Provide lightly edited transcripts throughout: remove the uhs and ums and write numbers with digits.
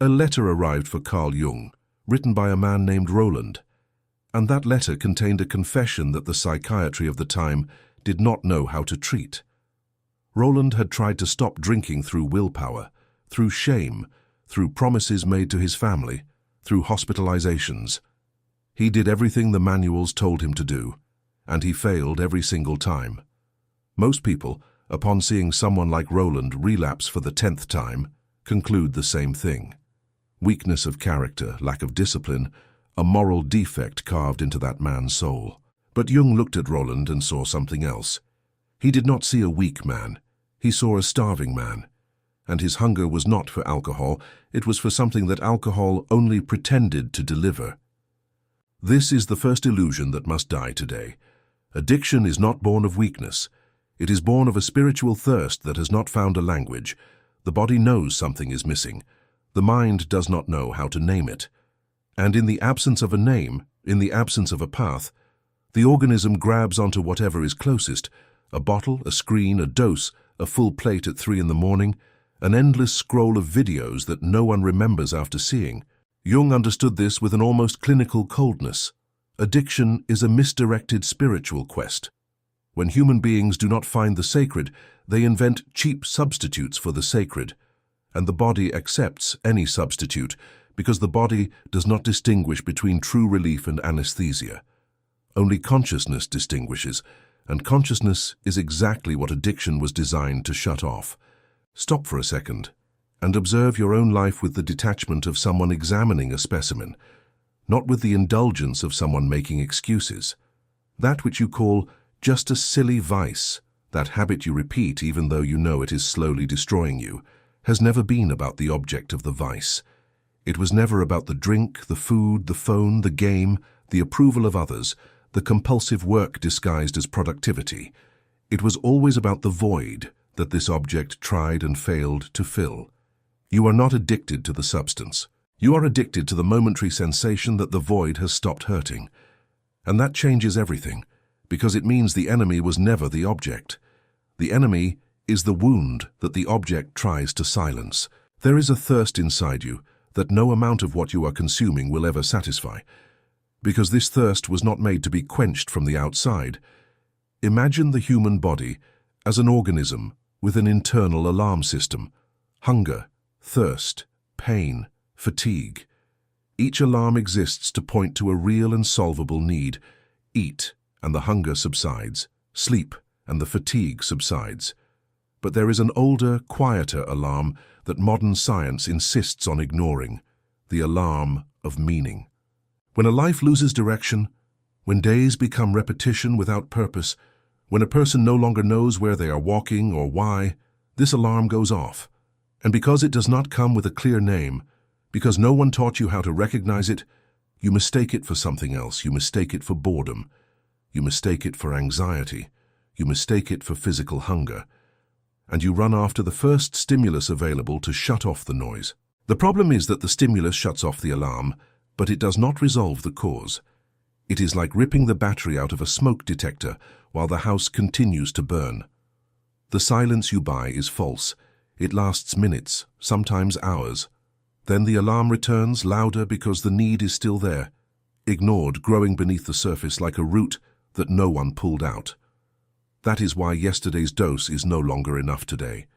A letter arrived for Carl Jung, written by a man named Roland, and that letter contained a confession that the psychiatry of the time did not know how to treat. Roland had tried to stop drinking through willpower, through shame, through promises made to his family, through hospitalizations. He did everything the manuals told him to do, and he failed every single time. Most people, upon seeing someone like Roland relapse for the 10th time, conclude the same thing. Weakness of character, lack of discipline, a moral defect carved into that man's soul. But Jung looked at Roland and saw something else. He did not see a weak man. He saw a starving man. And his hunger was not for alcohol, it was for something that alcohol only pretended to deliver. This is the first illusion that must die today. Addiction is not born of weakness. It is born of a spiritual thirst that has not found a language. The body knows something is missing. The mind does not know how to name it. And in the absence of a name, in the absence of a path, the organism grabs onto whatever is closest, a bottle, a screen, a dose, a full plate at 3 in the morning, an endless scroll of videos that no one remembers after seeing. Jung understood this with an almost clinical coldness. Addiction is a misdirected spiritual quest. When human beings do not find the sacred, they invent cheap substitutes for the sacred, and the body accepts any substitute because the body does not distinguish between true relief and anesthesia. Only consciousness distinguishes, and consciousness is exactly what addiction was designed to shut off. Stop for a second and observe your own life with the detachment of someone examining a specimen, not with the indulgence of someone making excuses. That which you call just a silly vice, that habit you repeat even though you know it is slowly destroying you, has never been about the object of the vice. It was never about the drink, the food, the phone, the game, the approval of others, the compulsive work disguised as productivity. It was always about the void that this object tried and failed to fill. You are not addicted to the substance. You are addicted to the momentary sensation that the void has stopped hurting. And that changes everything, because it means the enemy was never the object. The enemy is the wound that the object tries to silence. There is a thirst inside you that no amount of what you are consuming will ever satisfy, because this thirst was not made to be quenched from the outside. Imagine the human body as an organism with an internal alarm system: hunger, thirst, pain, fatigue. Each alarm exists to point to a real and solvable need. Eat, and the hunger subsides. Sleep, and the fatigue subsides. But there is an older, quieter alarm that modern science insists on ignoring: the alarm of meaning. When a life loses direction, when days become repetition without purpose, when a person no longer knows where they are walking or why, this alarm goes off. And because it does not come with a clear name, because no one taught you how to recognize it, you mistake it for something else. You mistake it for boredom. You mistake it for anxiety. You mistake it for physical hunger. And you run after the first stimulus available to shut off the noise. The problem is that the stimulus shuts off the alarm, but it does not resolve the cause. It is like ripping the battery out of a smoke detector while the house continues to burn. The silence you buy is false. It lasts minutes, sometimes hours. Then the alarm returns louder because the need is still there, ignored, growing beneath the surface like a root that no one pulled out. That is why yesterday's dose is no longer enough today.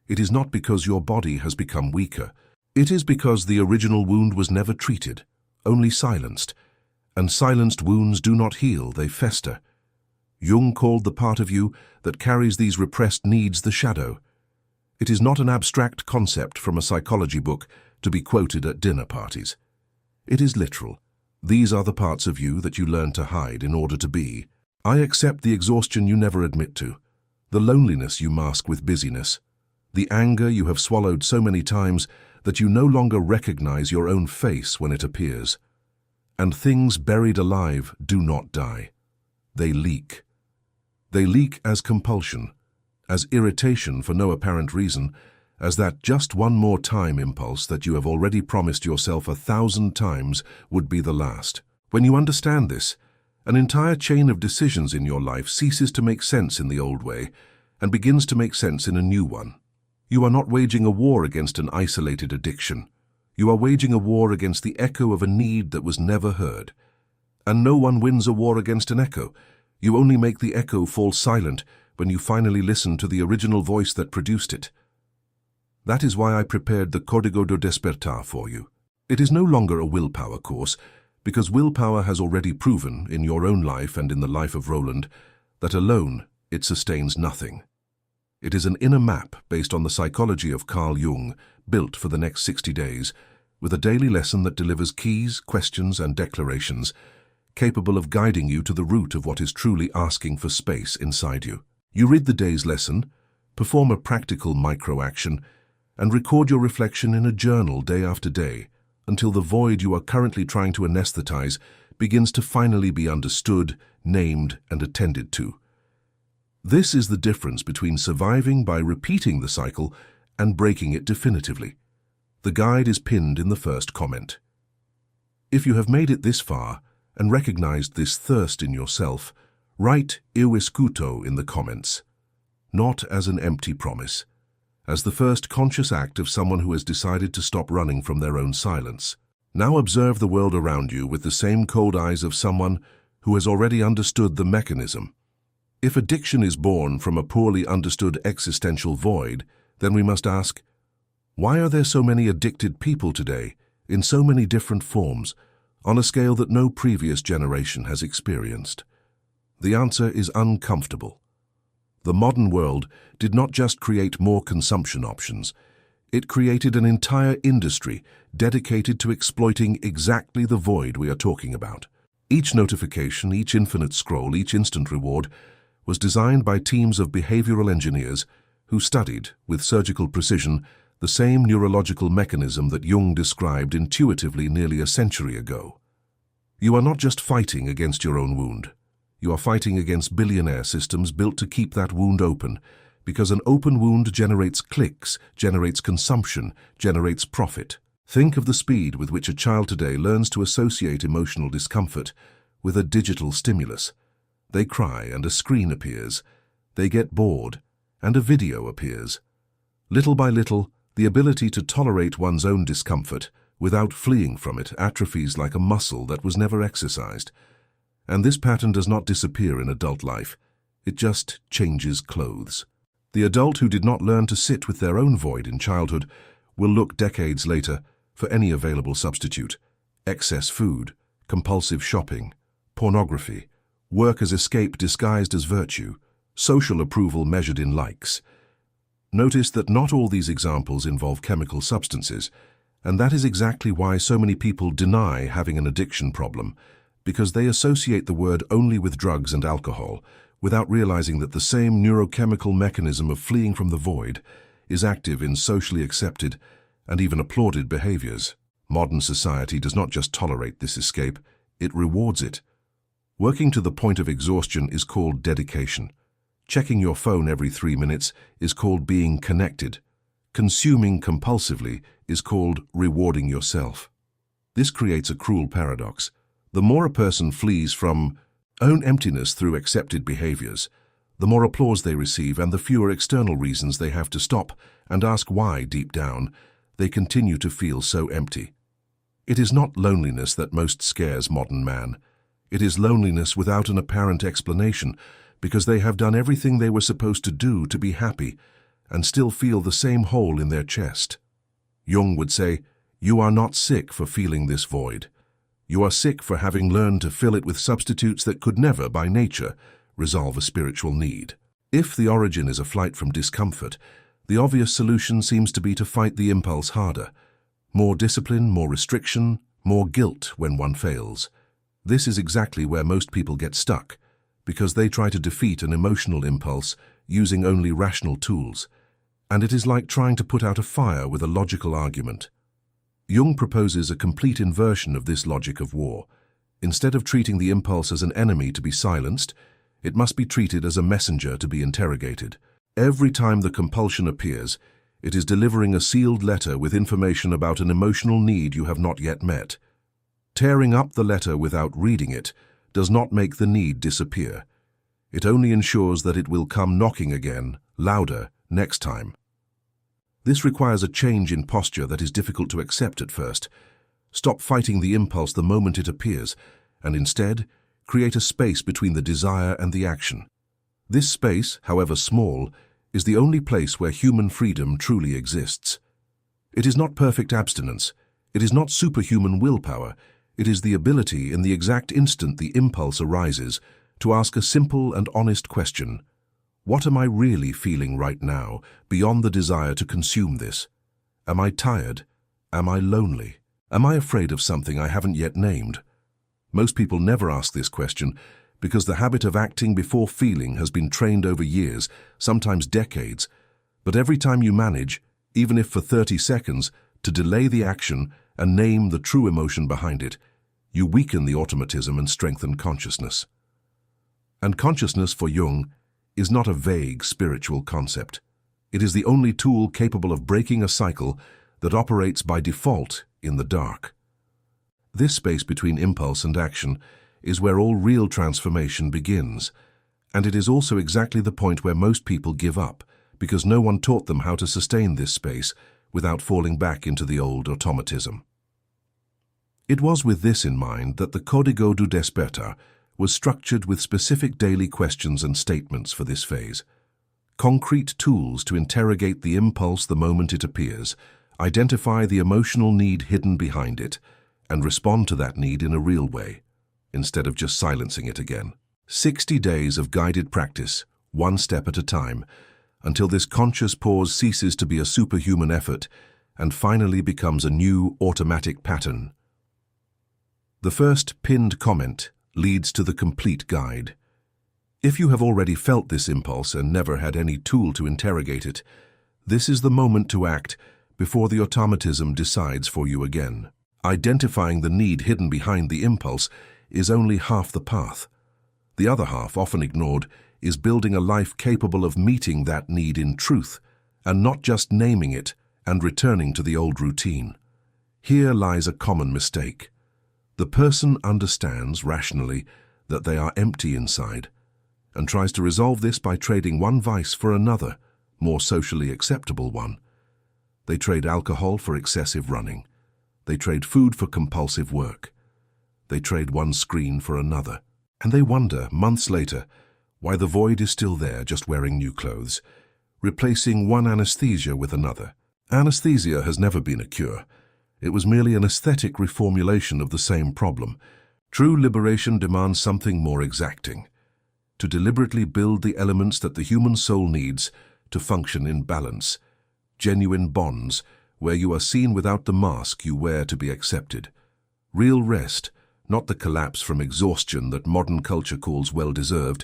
It is not because your body has become weaker. It is because the original wound was never treated, only silenced. And silenced wounds do not heal, they fester. Jung called the part of you that carries these repressed needs the shadow. It is not an abstract concept from a psychology book to be quoted at dinner parties. It is literal. These are the parts of you that you learn to hide in order to be. I accept the exhaustion you never admit to, the loneliness you mask with busyness, the anger you have swallowed so many times that you no longer recognize your own face when it appears. And things buried alive do not die. They leak. They leak as compulsion, as irritation for no apparent reason, as that just one more time impulse that you have already promised yourself 1,000 times would be the last. When you understand this, an entire chain of decisions in your life ceases to make sense in the old way and begins to make sense in a new one. You are not waging a war against an isolated addiction. You are waging a war against the echo of a need that was never heard. And no one wins a war against an echo. You only make the echo fall silent when you finally listen to the original voice that produced it. That is why I prepared the Código do Despertar for you. It is no longer a willpower course, because willpower has already proven, in your own life and in the life of Roland, that alone it sustains nothing. It is an inner map based on the psychology of Carl Jung, built for the next 60 days, with a daily lesson that delivers keys, questions, and declarations, capable of guiding you to the root of what is truly asking for space inside you. You read the day's lesson, perform a practical micro-action, and record your reflection in a journal day after day, until the void you are currently trying to anesthetize begins to finally be understood, named, and attended to. This is the difference between surviving by repeating the cycle and breaking it definitively. The guide is pinned in the first comment. If you have made it this far and recognized this thirst in yourself, write "Eu escuto" in the comments, not as an empty promise, as the first conscious act of someone who has decided to stop running from their own silence. Now observe the world around you with the same cold eyes of someone who has already understood the mechanism. If addiction is born from a poorly understood existential void, then we must ask, why are there so many addicted people today, in so many different forms, on a scale that no previous generation has experienced? The answer is uncomfortable. The modern world did not just create more consumption options, it created an entire industry dedicated to exploiting exactly the void we are talking about. Each notification, each infinite scroll, each instant reward was designed by teams of behavioral engineers who studied, with surgical precision, the same neurological mechanism that Jung described intuitively nearly a century ago. You are not just fighting against your own wound. You are fighting against billionaire systems built to keep that wound open, because an open wound generates clicks, generates consumption, generates profit. Think of the speed with which a child today learns to associate emotional discomfort with a digital stimulus. They cry and a screen appears. They get bored and a video appears. Little by little, the ability to tolerate one's own discomfort without fleeing from it atrophies like a muscle that was never exercised. And this pattern does not disappear in adult life. It just changes clothes. The adult who did not learn to sit with their own void in childhood will look decades later for any available substitute: excess food, compulsive shopping, pornography, work as escape disguised as virtue, social approval measured in likes. Notice that not all these examples involve chemical substances, and that is exactly why so many people deny having an addiction problem, because they associate the word only with drugs and alcohol, without realizing that the same neurochemical mechanism of fleeing from the void is active in socially accepted and even applauded behaviors. Modern society does not just tolerate this escape, it rewards it. Working to the point of exhaustion is called dedication. Checking your phone every 3 minutes is called being connected. Consuming compulsively is called rewarding yourself. This creates a cruel paradox. The more a person flees from own emptiness through accepted behaviors, the more applause they receive and the fewer external reasons they have to stop and ask why, deep down, they continue to feel so empty. It is not loneliness that most scares modern man. It is loneliness without an apparent explanation, because they have done everything they were supposed to do to be happy and still feel the same hole in their chest. Jung would say, "You are not sick for feeling this void. You are sick for having learned to fill it with substitutes that could never, by nature, resolve a spiritual need." If the origin is a flight from discomfort, the obvious solution seems to be to fight the impulse harder. More discipline, more restriction, more guilt when one fails. This is exactly where most people get stuck, because they try to defeat an emotional impulse using only rational tools. And it is like trying to put out a fire with a logical argument. Jung proposes a complete inversion of this logic of war. Instead of treating the impulse as an enemy to be silenced, it must be treated as a messenger to be interrogated. Every time the compulsion appears, it is delivering a sealed letter with information about an emotional need you have not yet met. Tearing up the letter without reading it does not make the need disappear. It only ensures that it will come knocking again, louder, next time. This requires a change in posture that is difficult to accept at first. Stop fighting the impulse the moment it appears, and instead, create a space between the desire and the action. This space, however small, is the only place where human freedom truly exists. It is not perfect abstinence. It is not superhuman willpower. It is the ability, in the exact instant the impulse arises, to ask a simple and honest question. What am I really feeling right now, beyond the desire to consume this? Am I tired? Am I lonely? Am I afraid of something I haven't yet named? Most people never ask this question because the habit of acting before feeling has been trained over years, sometimes decades. But every time you manage, even if for 30 seconds, to delay the action and name the true emotion behind it, you weaken the automatism and strengthen consciousness. And consciousness, for Jung, is not a vague spiritual concept. It is the only tool capable of breaking a cycle that operates by default in the dark. This space between impulse and action is where all real transformation begins, and it is also exactly the point where most people give up, because no one taught them how to sustain this space without falling back into the old automatism. It was with this in mind that the Código do Despertar was structured with specific daily questions and statements for this phase. Concrete tools to interrogate the impulse the moment it appears, identify the emotional need hidden behind it, and respond to that need in a real way, instead of just silencing it again. 60 days of guided practice, one step at a time, until this conscious pause ceases to be a superhuman effort and finally becomes a new automatic pattern. The first pinned comment leads to the complete guide. If you have already felt this impulse and never had any tool to interrogate it, this is the moment to act before the automatism decides for you again. Identifying the need hidden behind the impulse is only half the path. The other half, often ignored, is building a life capable of meeting that need in truth, and not just naming it and returning to the old routine. Here lies a common mistake. The person understands rationally that they are empty inside, and tries to resolve this by trading one vice for another, more socially acceptable one. They trade alcohol for excessive running. They trade food for compulsive work. They trade one screen for another. And they wonder, months later, why the void is still there, just wearing new clothes, replacing one anesthesia with another. Anesthesia has never been a cure. It was merely an aesthetic reformulation of the same problem. True liberation demands something more exacting. To deliberately build the elements that the human soul needs to function in balance. Genuine bonds, where you are seen without the mask you wear to be accepted. Real rest, not the collapse from exhaustion that modern culture calls well-deserved,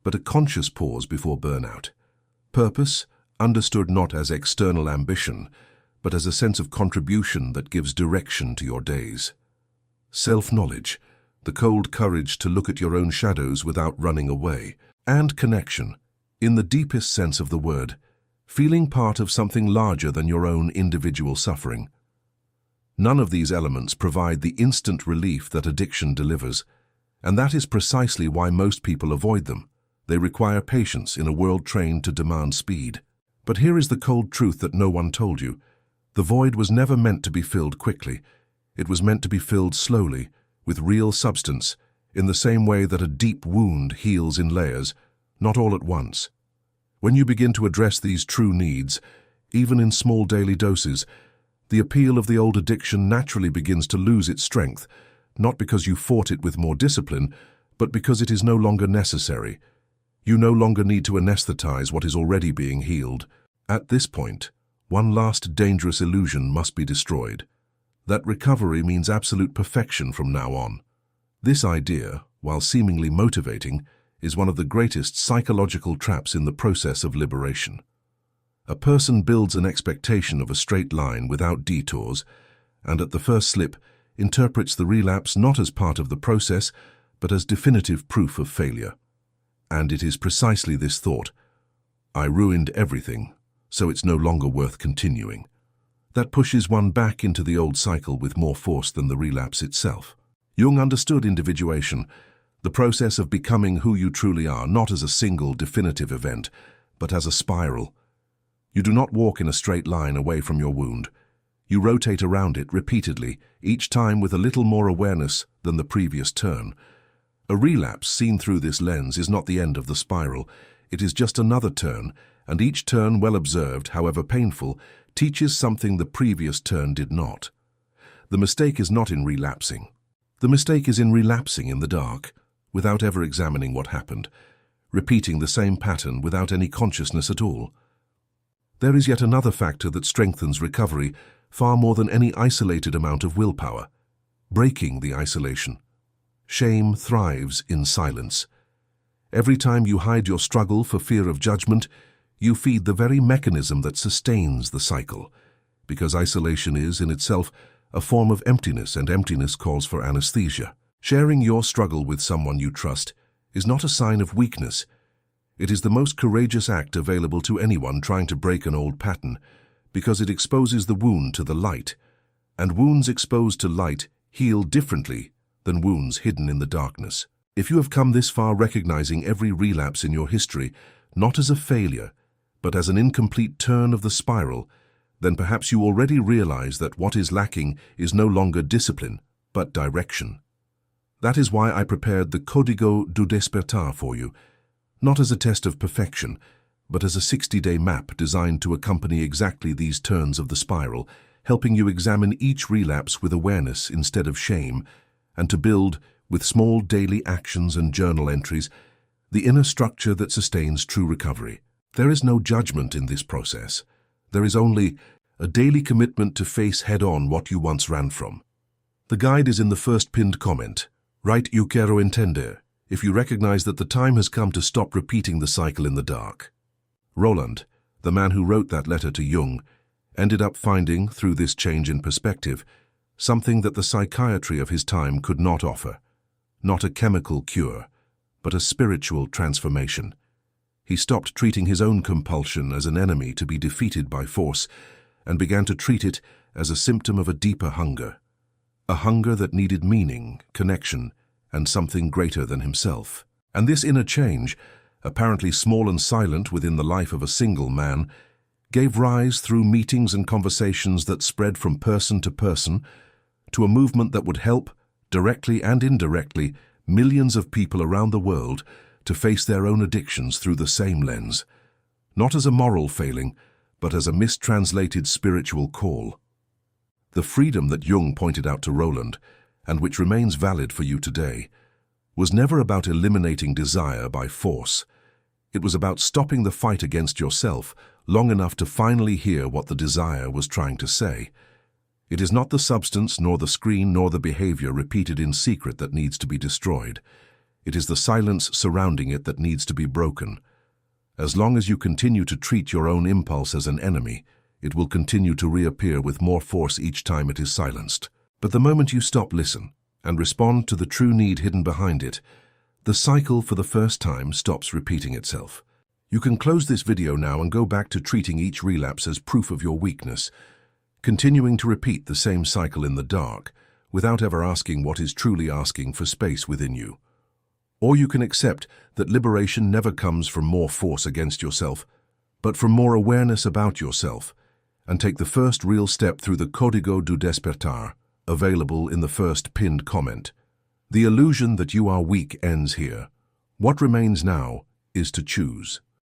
but a conscious pause before burnout. Purpose, understood not as external ambition, but as a sense of contribution that gives direction to your days. Self-knowledge, the cold courage to look at your own shadows without running away. And connection, in the deepest sense of the word, feeling part of something larger than your own individual suffering. None of these elements provide the instant relief that addiction delivers, and that is precisely why most people avoid them. They require patience in a world trained to demand speed. But here is the cold truth that no one told you. The void was never meant to be filled quickly. It was meant to be filled slowly, with real substance, in the same way that a deep wound heals in layers, not all at once. When you begin to address these true needs, even in small daily doses, the appeal of the old addiction naturally begins to lose its strength, not because you fought it with more discipline, but because it is no longer necessary. You no longer need to anesthetize what is already being healed. At this point, one last dangerous illusion must be destroyed. That recovery means absolute perfection from now on. This idea, while seemingly motivating, is one of the greatest psychological traps in the process of liberation. A person builds an expectation of a straight line without detours, and at the first slip, interprets the relapse not as part of the process, but as definitive proof of failure. And it is precisely this thought, "I ruined everything, so it's no longer worth continuing," that pushes one back into the old cycle with more force than the relapse itself. Jung understood individuation, the process of becoming who you truly are, not as a single definitive event, but as a spiral. You do not walk in a straight line away from your wound. You rotate around it repeatedly, each time with a little more awareness than the previous turn. A relapse seen through this lens is not the end of the spiral. It is just another turn, and each turn, well observed, however painful, teaches something the previous turn did not. The mistake is not in relapsing. The mistake is in relapsing in the dark, without ever examining what happened, repeating the same pattern without any consciousness at all. There is yet another factor that strengthens recovery far more than any isolated amount of willpower: breaking the isolation. Shame thrives in silence. Every time you hide your struggle for fear of judgment, you feed the very mechanism that sustains the cycle, because isolation is, in itself, a form of emptiness, and emptiness calls for anesthesia. Sharing your struggle with someone you trust is not a sign of weakness. It is the most courageous act available to anyone trying to break an old pattern, because it exposes the wound to the light, and wounds exposed to light heal differently than wounds hidden in the darkness. If you have come this far recognizing every relapse in your history not as a failure, but as an incomplete turn of the spiral, then perhaps you already realize that what is lacking is no longer discipline, but direction. That is why I prepared the Código do Despertar for you, not as a test of perfection, but as a 60-day map designed to accompany exactly these turns of the spiral, helping you examine each relapse with awareness instead of shame, and to build, with small daily actions and journal entries, the inner structure that sustains true recovery. There is no judgment in this process. There is only a daily commitment to face head-on what you once ran from. The guide is in the first pinned comment. Write "Eu quero entender" if you recognize that the time has come to stop repeating the cycle in the dark. Roland, the man who wrote that letter to Jung, ended up finding, through this change in perspective, something that the psychiatry of his time could not offer. Not a chemical cure, but a spiritual transformation. He stopped treating his own compulsion as an enemy to be defeated by force, and began to treat it as a symptom of a deeper hunger. A hunger that needed meaning, connection, and something greater than himself. And this inner change, apparently small and silent within the life of a single man, gave rise through meetings and conversations that spread from person to person, to a movement that would help, directly and indirectly, millions of people around the world to face their own addictions through the same lens, not as a moral failing, but as a mistranslated spiritual call. The freedom that Jung pointed out to Roland, and which remains valid for you today, was never about eliminating desire by force. It was about stopping the fight against yourself long enough to finally hear what the desire was trying to say. It is not the substance, nor the screen, nor the behavior repeated in secret that needs to be destroyed. It is the silence surrounding it that needs to be broken. As long as you continue to treat your own impulse as an enemy, it will continue to reappear with more force each time it is silenced. But the moment you stop, listen, and respond to the true need hidden behind it, the cycle for the first time stops repeating itself. You can close this video now and go back to treating each relapse as proof of your weakness, continuing to repeat the same cycle in the dark, without ever asking what is truly asking for space within you. Or you can accept that liberation never comes from more force against yourself, but from more awareness about yourself, and take the first real step through the Código do Despertar, available in the first pinned comment. The illusion that you are weak ends here. What remains now is to choose.